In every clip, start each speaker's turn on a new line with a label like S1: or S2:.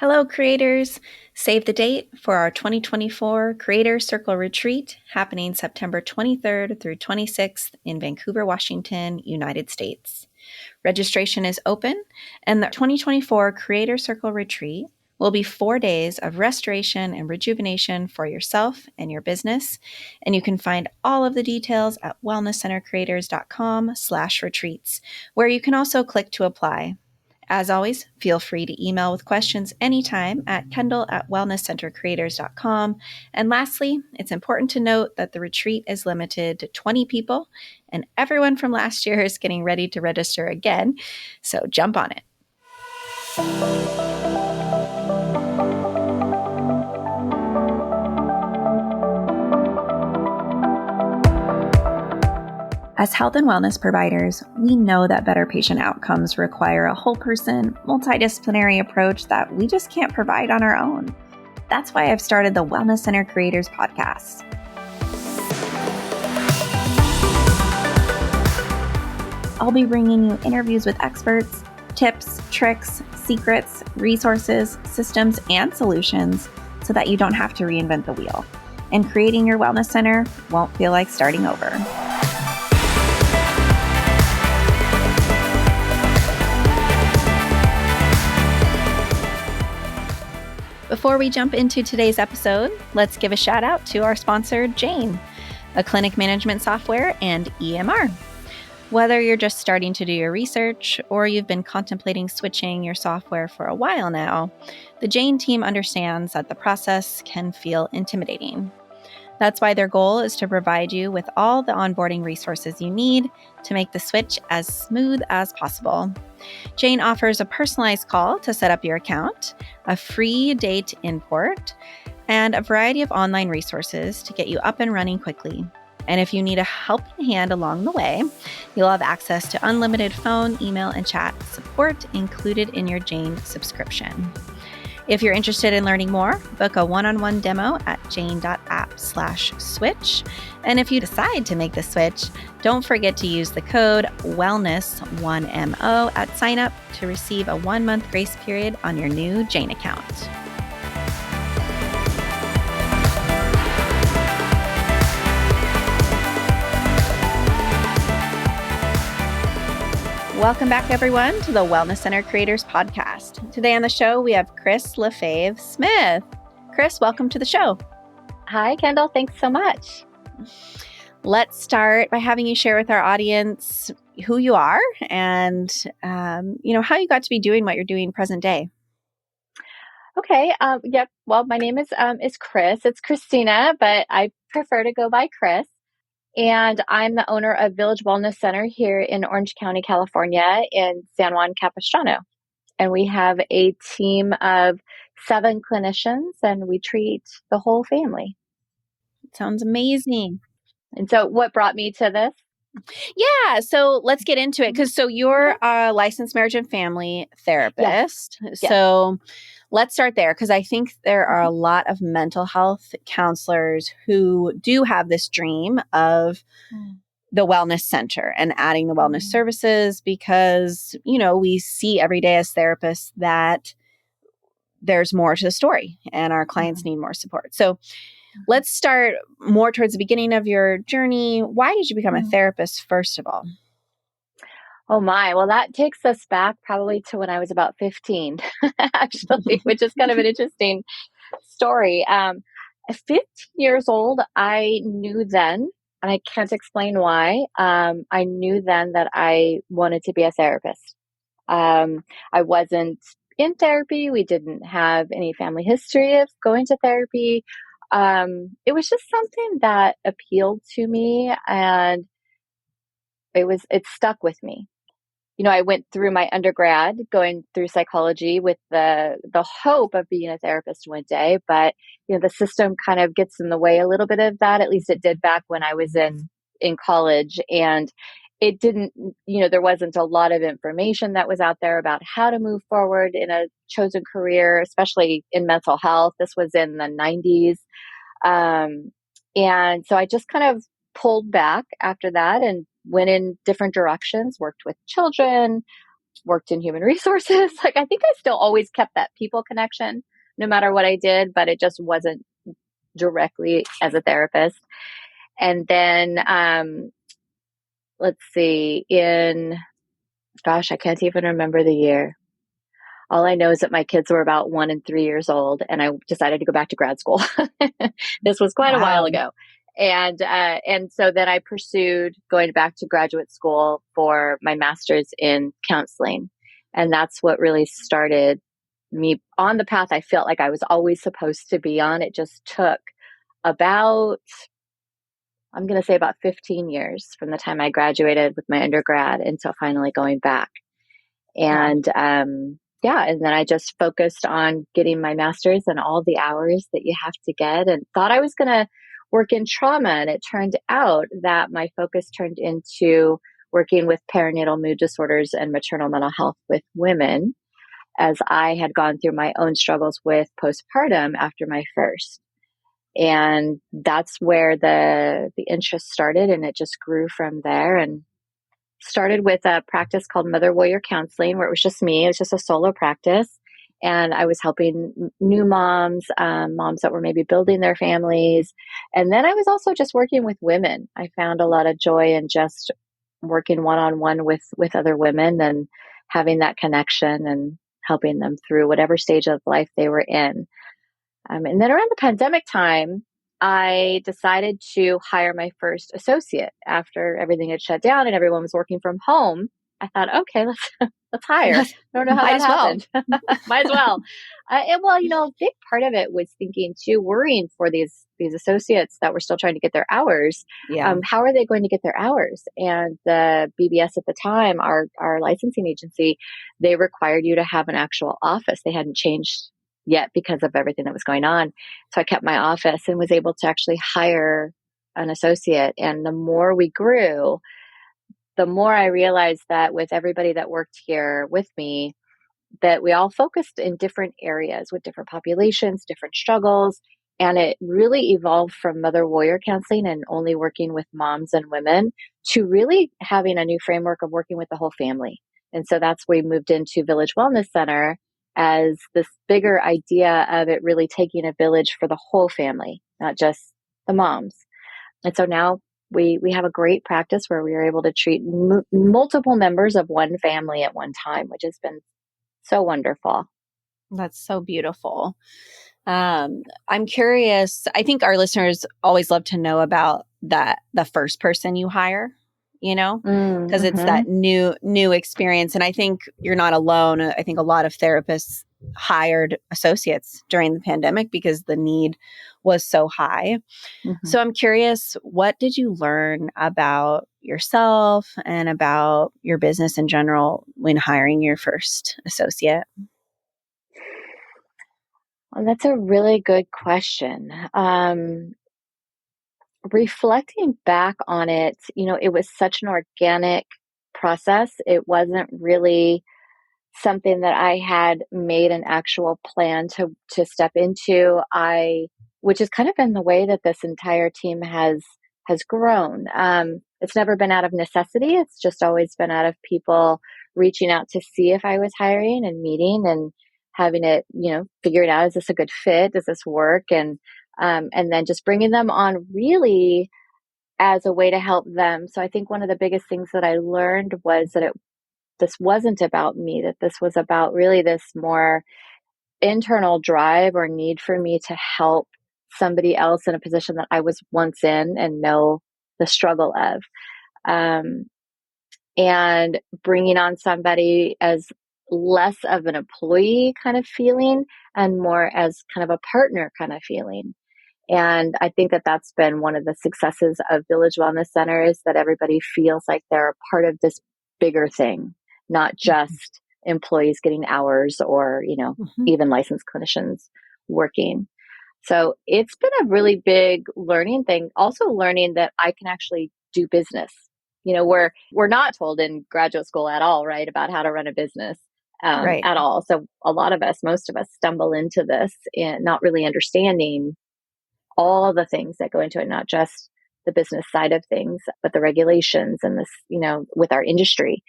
S1: Hello, creators. Save the date for our 2024 Creator Circle Retreat happening September 23rd through 26th in Vancouver, Washington, United States. Registration is open, and the 2024 Creator Circle Retreat will be 4 days of restoration and rejuvenation for yourself and your business. And you can find all of the details at wellnesscentercreators.com/retreats, where you can also click to apply. As always, feel free to email with questions anytime at kendall@wellnesscentercreators.com. And lastly, it's important to note that the retreat is limited to 20 people, and everyone from last year is getting ready to register again. So jump on it. As health and wellness providers, we know that better patient outcomes require a whole person, multidisciplinary approach that we just can't provide on our own. That's why I've started the Wellness Center Creators podcast. I'll be bringing you interviews with experts, tips, tricks, secrets, resources, systems, and solutions so that you don't have to reinvent the wheel. And creating your wellness center won't feel like starting over. Before we jump into today's episode, let's give a shout out to our sponsor, Jane, a clinic management software and EMR. Whether you're just starting to do your research or you've been contemplating switching your software for a while now, the Jane team understands that the process can feel intimidating. That's why their goal is to provide you with all the onboarding resources you need to make the switch as smooth as possible. Jane offers a personalized call to set up your account, a free date import, and a variety of online resources to get you up and running quickly. And if you need a helping hand along the way, you'll have access to unlimited phone, email, and chat support included in your Jane subscription. If you're interested in learning more, book a one-on-one demo at jane.app/switch. And if you decide to make the switch, don't forget to use the code WELLNESS1MO at sign up to receive a 1-month grace period on your new Jane account. Welcome back, everyone, to the Wellness Center Creators Podcast. Today on the show, we have Kris Fave Smith. Kris, welcome to the show.
S2: Hi, Kendall. Thanks so much.
S1: Let's start by having you share with our audience who you are and, how you got to be doing what you're doing present day.
S2: Okay. Well, my name is Kris. It's Christina, but I prefer to go by Kris. And I'm the owner of Village Wellness Center here in Orange County, California, in San Juan Capistrano. And we have a team of 7 clinicians, and we treat the whole family.
S1: Sounds amazing.
S2: And so what brought me to this?
S1: Yeah, so let's get into it. Because you're a licensed marriage and family therapist.
S2: Yes.
S1: So let's start there, because I think there are a lot of mental health counselors who do have this dream of the wellness center and adding the wellness services, because, we see every day as therapists that there's more to the story and our clients need more support. So let's start more towards the beginning of your journey. Why did you become a therapist, first of all?
S2: Oh my, well, that takes us back probably to when I was about 15, actually, which is kind of an interesting story. At 15 years old, I knew then, and I can't explain why, I knew then that I wanted to be a therapist. I wasn't in therapy. We didn't have any family history of going to therapy. It was just something that appealed to me, and it stuck with me. I went through my undergrad going through psychology with the hope of being a therapist one day, but the system kind of gets in the way a little bit of that. At least it did back when I was in college, and it didn't, there wasn't a lot of information that was out there about how to move forward in a chosen career, especially in mental health. This was in the 90s. And so I just kind of pulled back after that and went in different directions, worked with children, worked in human resources. Like, I think I still always kept that people connection no matter what I did, but it just wasn't directly as a therapist. And then, let's see, gosh, I can't even remember the year. All I know is that my kids were about 1 and 3 years old, and I decided to go back to grad school. This was quite a while
S1: Wow.
S2: ago. And so then I pursued going back to graduate school for my master's in counseling. And that's what really started me on the path I felt like I was always supposed to be on. It just took about, I'm going to say about 15 years from the time I graduated with my undergrad until finally going back.
S1: Wow.
S2: And yeah, and then I just focused on getting my master's and all the hours that you have to get, and thought I was going to work in trauma. And it turned out that my focus turned into working with perinatal mood disorders and maternal mental health with women, as I had gone through my own struggles with postpartum after my first. And that's where the interest started, and it just grew from there. And started with a practice called Mother Warrior Counseling, where it was just me. It was just a solo practice. And I was helping new moms, moms that were maybe building their families. And then I was also just working with women. I found a lot of joy in just working one-on-one with other women and having that connection and helping them through whatever stage of life they were in. And then around the pandemic time, I decided to hire my first associate after everything had shut down and everyone was working from home. I thought, okay, let's hire. I don't know how
S1: Might
S2: that
S1: as well.
S2: happened. Might as well. And well, a big part of it was thinking too, worrying for these associates that were still trying to get their hours.
S1: Yeah.
S2: How are they going to get their hours? And the BBS at the time, our licensing agency, they required you to have an actual office. They hadn't changed yet because of everything that was going on. So I kept my office and was able to actually hire an associate. And the more we grew, the more I realized that with everybody that worked here with me, that we all focused in different areas with different populations, different struggles. And it really evolved from Mother Warrior Counseling and only working with moms and women to really having a new framework of working with the whole family. And so that's where we moved into Village Wellness Center as this bigger idea of it really taking a village for the whole family, not just the moms. And so now we have a great practice where we are able to treat multiple members of one family at one time, which has been so wonderful.
S1: That's so beautiful. I'm curious. I think our listeners always love to know about the first person you hire, because it's
S2: Mm-hmm.
S1: that new experience. And I think you're not alone. I think a lot of therapists hired associates during the pandemic because the need was so high.
S2: Mm-hmm.
S1: So I'm curious, what did you learn about yourself and about your business in general when hiring your first associate?
S2: Well, that's a really good question. Reflecting back on it, it was such an organic process. It wasn't really something that I had made an actual plan to step into. Which has kind of been the way that this entire team has grown. It's never been out of necessity. It's just always been out of people reaching out to see if I was hiring and meeting and having it, figured out, is this a good fit? Does this work? And then just bringing them on really as a way to help them. So I think one of the biggest things that I learned was that this wasn't about me, that this was about really this more internal drive or need for me to help somebody else in a position that I was once in and know the struggle of. And bringing on somebody as less of an employee kind of feeling and more as kind of a partner kind of feeling. And I think that that's been one of the successes of Village Wellness Center, is that everybody feels like they're a part of this bigger thing, not just employees getting hours or,
S1: Mm-hmm.
S2: even licensed clinicians working. So it's been a really big learning thing. Also learning that I can actually do business. We're not told in graduate school at all, right, about how to run a business
S1: Right.
S2: at all. So a lot of us, most of us stumble into this and not really understanding all the things that go into it, not just the business side of things, but the regulations and this, with our industry.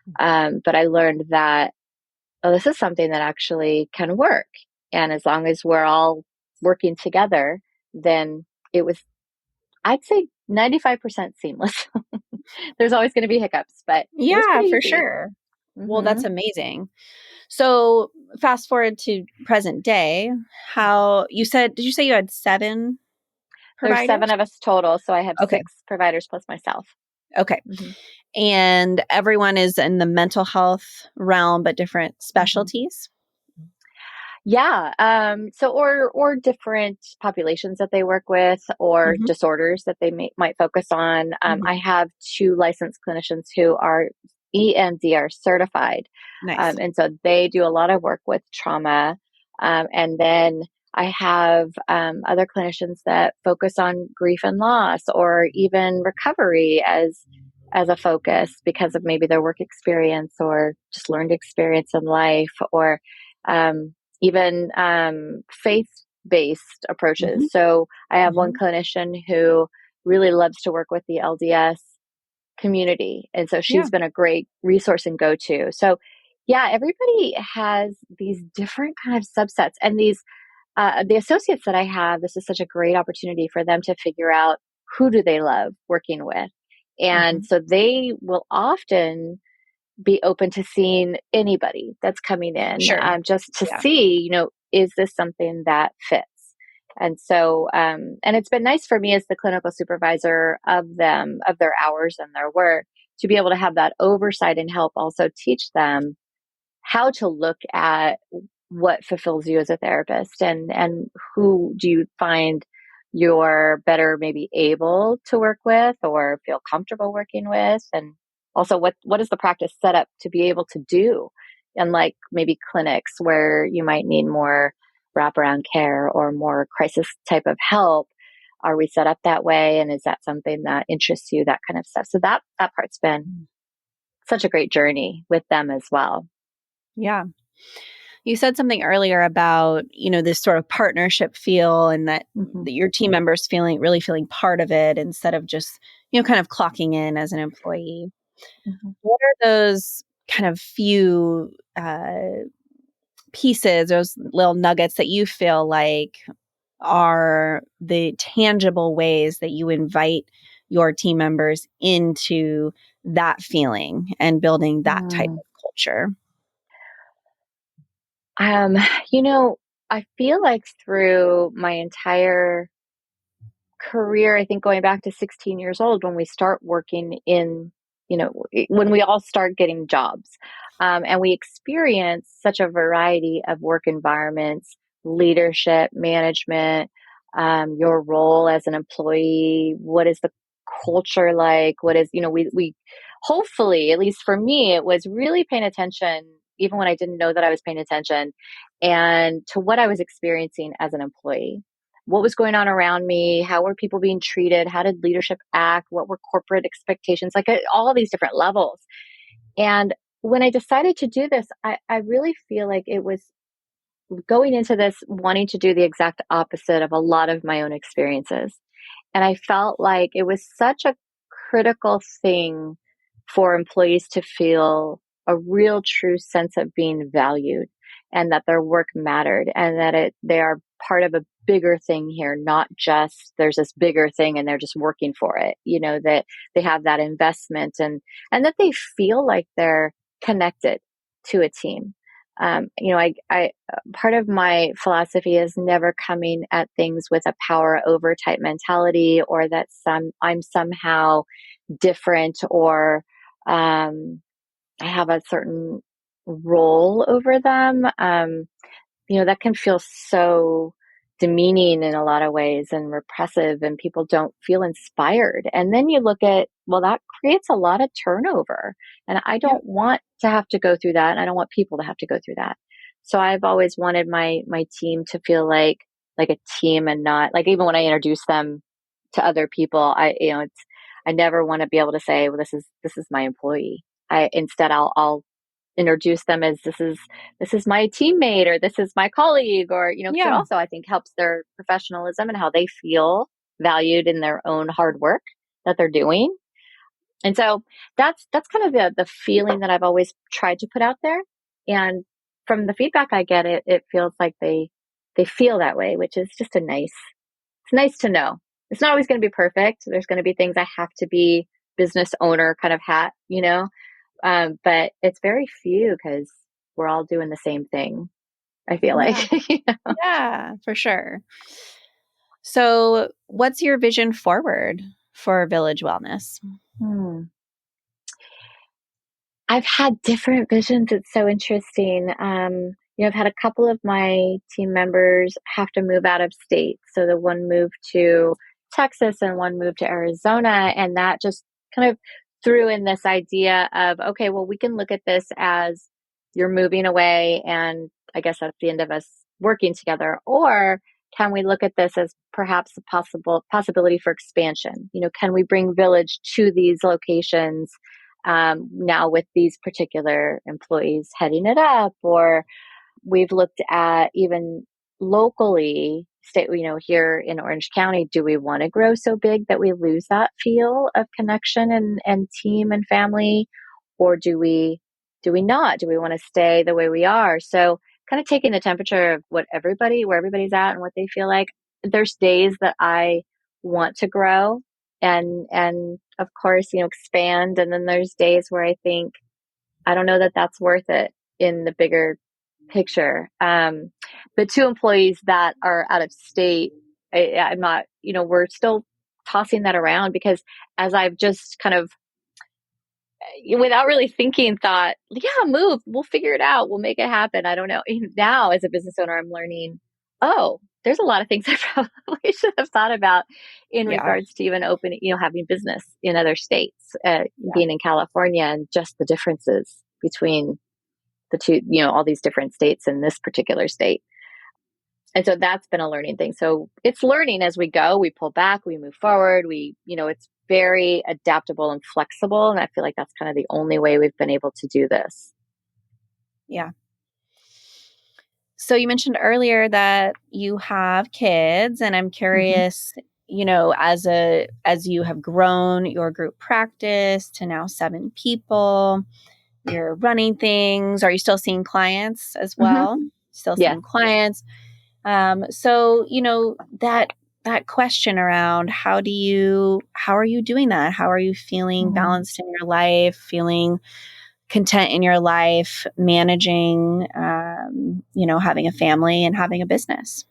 S2: But I learned that, oh, this is something that actually can work. And as long as we're all working together, then it was, I'd say 95% seamless. There's always going to be hiccups, but it was
S1: Yeah,
S2: pretty
S1: for
S2: easy.
S1: sure. Well,
S2: Hmm.
S1: that's amazing. So fast forward to present day, how you said, did you say you had 7
S2: There's 7
S1: providers?
S2: of us total, so I have
S1: Okay.
S2: 6 providers plus myself.
S1: Okay.
S2: Hmm.
S1: And everyone is in the mental health realm, but different
S2: Hmm.
S1: specialties?
S2: Yeah. Or different populations that they work with, or
S1: Hmm.
S2: disorders that they might focus on. I
S1: Hmm.
S2: have 2 licensed clinicians who are EMDR certified,
S1: Nice.
S2: and so they do a lot of work with trauma. And then I have other clinicians that focus on grief and loss, or even recovery as a focus because of maybe their work experience or just learned experience in life, or even faith based approaches.
S1: Hmm.
S2: So I have one
S1: Hmm.
S2: clinician who really loves to work with the LDS community. And so
S1: Yeah,
S2: she's been a great resource and go to. So, yeah, everybody has these different kind of subsets. And the associates that I have, this is such a great opportunity for them to figure out who do they love working with. And
S1: hmm,
S2: so they will often be open to seeing anybody that's coming in,
S1: sure.
S2: just to
S1: Yeah.
S2: see, is this something that fits? And so, and it's been nice for me as the clinical supervisor of them, of their hours and their work, to be able to have that oversight and help also teach them how to look at what fulfills you as a therapist, and who do you find you're better maybe able to work with or feel comfortable working with, and also what is the practice set up to be able to do, and like maybe clinics where you might need more wraparound care or more crisis type of help, are we set up that way, and is that something that interests you, that kind of stuff. So that part's been such a great journey with them as well.
S1: Yeah. You said something earlier about, this sort of partnership feel and
S2: Hmm.
S1: that your team members really feeling part of it instead of just, kind of clocking in as an employee.
S2: Hmm.
S1: What are those kind of few pieces, those little nuggets that you feel like are the tangible ways that you invite your team members into that feeling and building that type
S2: Mm.
S1: of culture?
S2: Um, you know, I feel like through my entire career, I think going back to 16 years old, when we start working in, when we all start getting jobs, and we experience such a variety of work environments, leadership, management, your role as an employee, what is the culture like? What is, we hopefully, at least for me, it was really paying attention, even when I didn't know that I was paying attention, and to what I was experiencing as an employee. What was going on around me? How were people being treated? How did leadership act? What were corporate expectations? Like, at all of these different levels. And when I decided to do this, I really feel like it was going into this wanting to do the exact opposite of a lot of my own experiences. And I felt like it was such a critical thing for employees to feel a real true sense of being valued, and that their work mattered, and that they are part of a bigger thing here, not just there's this bigger thing and they're just working for it, that they have that investment, and that they feel like they're connected to a team. I part of my philosophy is never coming at things with a power over type mentality, or that I'm somehow different, or I have a certain role over them. That can feel so demeaning in a lot of ways and repressive, and people don't feel inspired. And then you look at, well, that creates a lot of turnover. And I
S1: Yeah.
S2: don't want to have to go through that. And I don't want people to have to go through that. So I've always wanted my team to feel like a team, and not like, even when I introduce them to other people, I never want to be able to say, well, this is my employee. Instead, I'll introduce them as, this is my teammate, or this is my colleague, or, because it
S1: Yeah.
S2: also, I think, helps their professionalism and how they feel valued in their own hard work that they're doing. And so that's kind of the feeling that I've always tried to put out there. And from the feedback I get, it feels like they feel that way, which is just it's nice to know. It's not always going to be perfect. There's going to be things I have to be business owner kind of hat, but it's very few because we're all doing the same thing. I feel like.
S1: Yeah. Yeah, for sure. So, what's your vision forward for Village Wellness?
S2: Hmm. I've had different visions. It's so interesting. I've had a couple of my team members have to move out of state. So the one moved to Texas and one moved to Arizona. And that just kind of threw in this idea of, okay, well, we can look at this as you're moving away. And I guess that's the end of us working together. Or can we look at this as perhaps a possibility for expansion? Can we bring Village to these locations? Now with these particular employees heading it up, or we've looked at even locally state, here in Orange County, do we want to grow so big that we lose that feel of connection and team and family? Or do we not? Do we want to stay the way we are? So kind of taking the temperature of where everybody's at and what they feel like. There's days that I want to grow and of course, expand. And then there's days where I think, I don't know that that's worth it in the bigger picture. The two employees that are out of state, I'm not, we're still tossing that around because as I've just kind of, without really thinking, thought, yeah, move, we'll figure it out. We'll make it happen. I don't know. Even now, as a business owner, I'm learning, oh, there's a lot of things I probably should have thought about in
S1: Yeah.
S2: regards to even opening, having business in other states,
S1: Yeah.
S2: being in California, and just the differences between the two, all these different states in this particular state. And so that's been a learning thing. So it's learning as we go. We pull back, we move forward. It's very adaptable and flexible. And I feel like that's kind of the only way we've been able to do this.
S1: Yeah. So you mentioned earlier that you have kids, and I'm
S2: Mm-hmm.
S1: curious, as you have grown your group practice to now 7 people, you're running things. Are you still seeing clients as
S2: Mm-hmm.
S1: well? Still
S2: Yes.
S1: seeing clients. So that question around how are you doing that? How are you feeling
S2: Mm.
S1: balanced in your life, feeling content in your life, managing, having a family and having a business?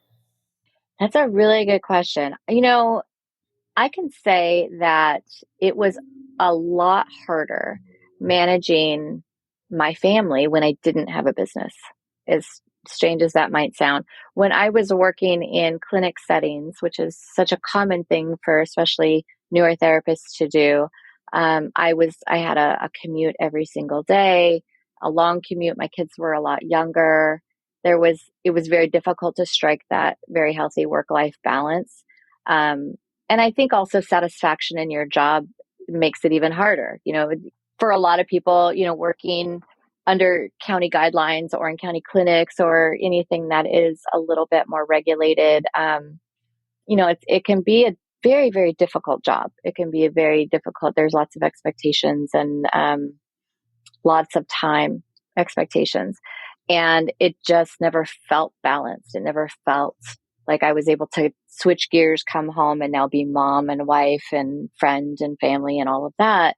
S2: That's a really good question. I can say that it was a lot harder managing my family when I didn't have a business, as strange as that might sound. When I was working in clinic settings, which is such a common thing for especially newer therapists to do, I had a commute every single day, a long commute. My kids were a lot younger. It was very difficult to strike that very healthy work-life balance. Um, and I think also satisfaction in your job makes it even harder. For a lot of people, working under county guidelines or in county clinics or anything that is a little bit more regulated, it can be a very, very difficult job. It can be a very difficult, there's lots of expectations and lots of time expectations. And it just never felt balanced. It never felt like I was able to switch gears, come home, and now be mom and wife and friend and family and all of that.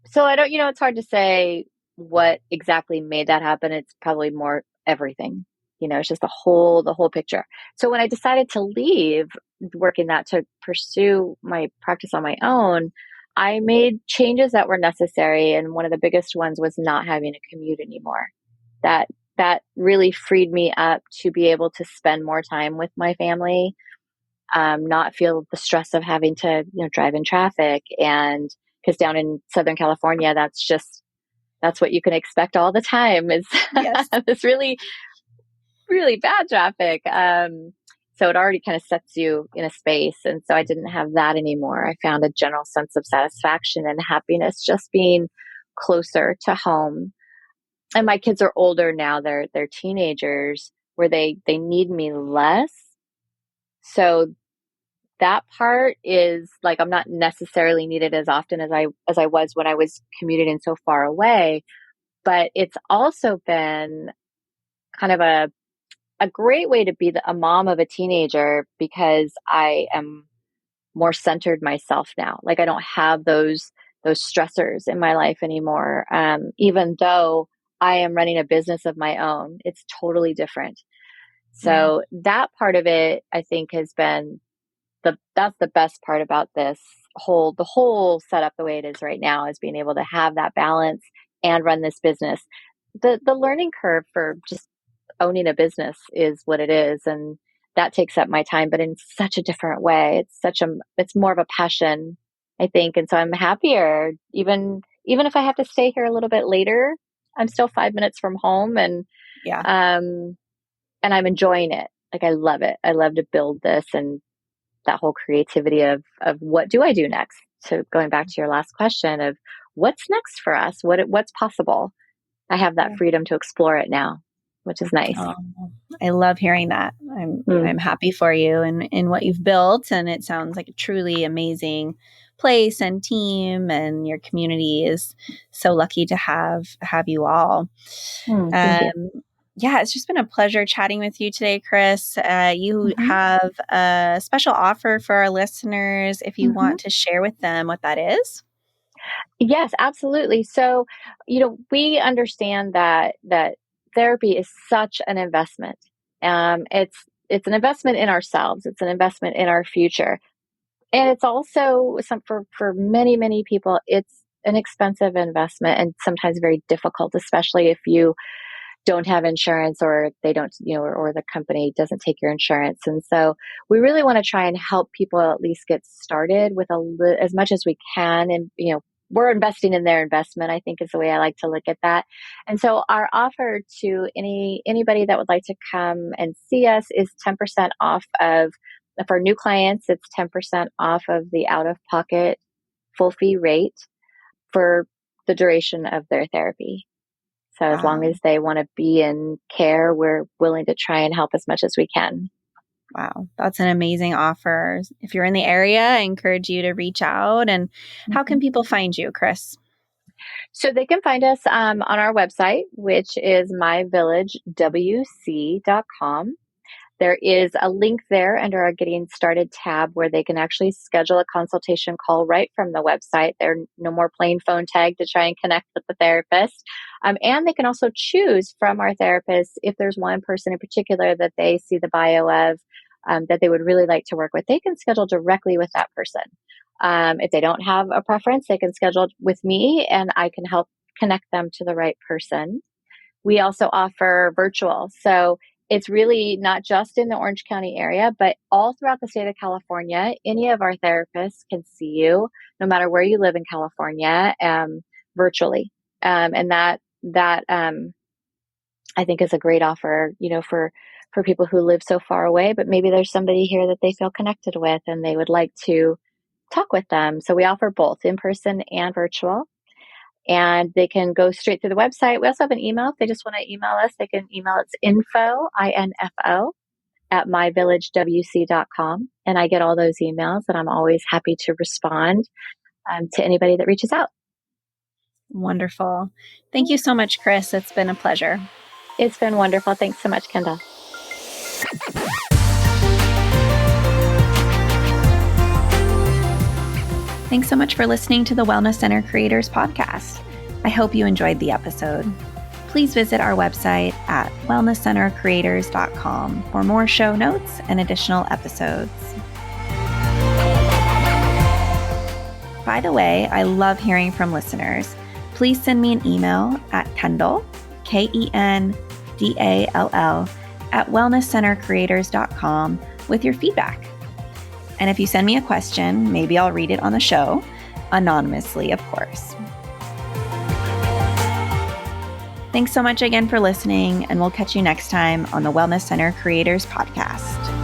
S2: So I don't, it's hard to say what exactly made that happen. It's probably more everything. It's just the whole picture. So when I decided to leave working that to pursue my practice on my own, I made changes that were necessary. And one of the biggest ones was not having a commute anymore. That really freed me up to be able to spend more time with my family, not feel the stress of having to, drive in traffic. And because down in Southern California, that's what you can expect all the time is
S1: Yes.
S2: this really, really bad traffic. So it already kind of sets you in a space. And so I didn't have that anymore. I found a general sense of satisfaction and happiness just being closer to home. And my kids are older now. They're teenagers where they need me less. So that part is like, I'm not necessarily needed as often as I was when I was commuting so far away, but it's also been kind of a great way to be a mom of a teenager because I am more centered myself now. Like I don't have those stressors in my life anymore. Even though I am running a business of my own, it's totally different.
S1: Yeah.
S2: So that part of it, I think, has been that's the best part about the whole setup the way it is right now, is being able to have that balance and run this business. The learning curve for just owning a business is what it is, and that takes up my time, but in such a different way. It's more of a passion, I think, and so I'm happier. Even if I have to stay here a little bit later, I'm still 5 minutes from home,
S1: Yeah.
S2: and I'm enjoying it. Like I love it. I love to build this and that whole creativity of what do I do next? So going back to your last question of what's next for us, what's possible. I have that
S1: Yeah.
S2: freedom to explore it now, which is nice.
S1: Oh, I love hearing that. I'm happy for you and in what you've built, and it sounds like a truly amazing place and team, and your community is so lucky to have you all.
S2: Thank you.
S1: Yeah, it's just been a pleasure chatting with you today, Kris. You
S2: Mm-hmm.
S1: have a special offer for our listeners if you
S2: Mm-hmm.
S1: want to share with them what that is.
S2: Yes, absolutely. So, we understand that therapy is such an investment. It's an investment in ourselves. It's an investment in our future, and it's also for many people. It's an expensive investment and sometimes very difficult, especially if you don't have insurance or they don't, or the company doesn't take your insurance. And so we really want to try and help people at least get started with as much as we can. And, we're investing in their investment, I think is the way I like to look at that. And so our offer to anybody that would like to come and see us is 10% off for new clients, it's 10% off of the out of pocket full fee rate for the duration of their therapy. So as long
S1: Wow.
S2: as they want to be in care, we're willing to try and help as much as we can.
S1: Wow, that's an amazing offer. If you're in the area, I encourage you to reach out. And how can people find you, Kris?
S2: So they can find us on our website, which is myvillagewc.com. There is a link there under our Getting Started tab where they can actually schedule a consultation call right from the website. There are no more plain phone tag to try and connect with the therapist. And they can also choose from our therapists if there's one person in particular that they see the bio of that they would really like to work with. They can schedule directly with that person. If they don't have a preference, they can schedule with me and I can help connect them to the right person. We also offer virtual. So it's really not just in the Orange County area, but all throughout the state of California. Any of our therapists can see you, no matter where you live in California, virtually. And that I think is a great offer, for people who live so far away, but maybe there's somebody here that they feel connected with and they would like to talk with them. So we offer both in person and virtual. And they can go straight through the website. We also have an email. If they just want to email us, they can email us info, INFO, at myvillagewc.com. And I get all those emails and I'm always happy to respond to anybody that reaches out.
S1: Wonderful. Thank you so much, Kris. It's been a pleasure.
S2: It's been wonderful. Thanks so much, Kendall.
S1: Thanks so much for listening to the Wellness Center Creators Podcast. I hope you enjoyed the episode. Please visit our website at wellnesscentercreators.com for more show notes and additional episodes. By the way, I love hearing from listeners. Please send me an email at Kendall, KENDALL, at wellnesscentercreators.com with your feedback. And if you send me a question, maybe I'll read it on the show, anonymously, of course. Thanks so much again for listening, and we'll catch you next time on the Wellness Center Creators Podcast.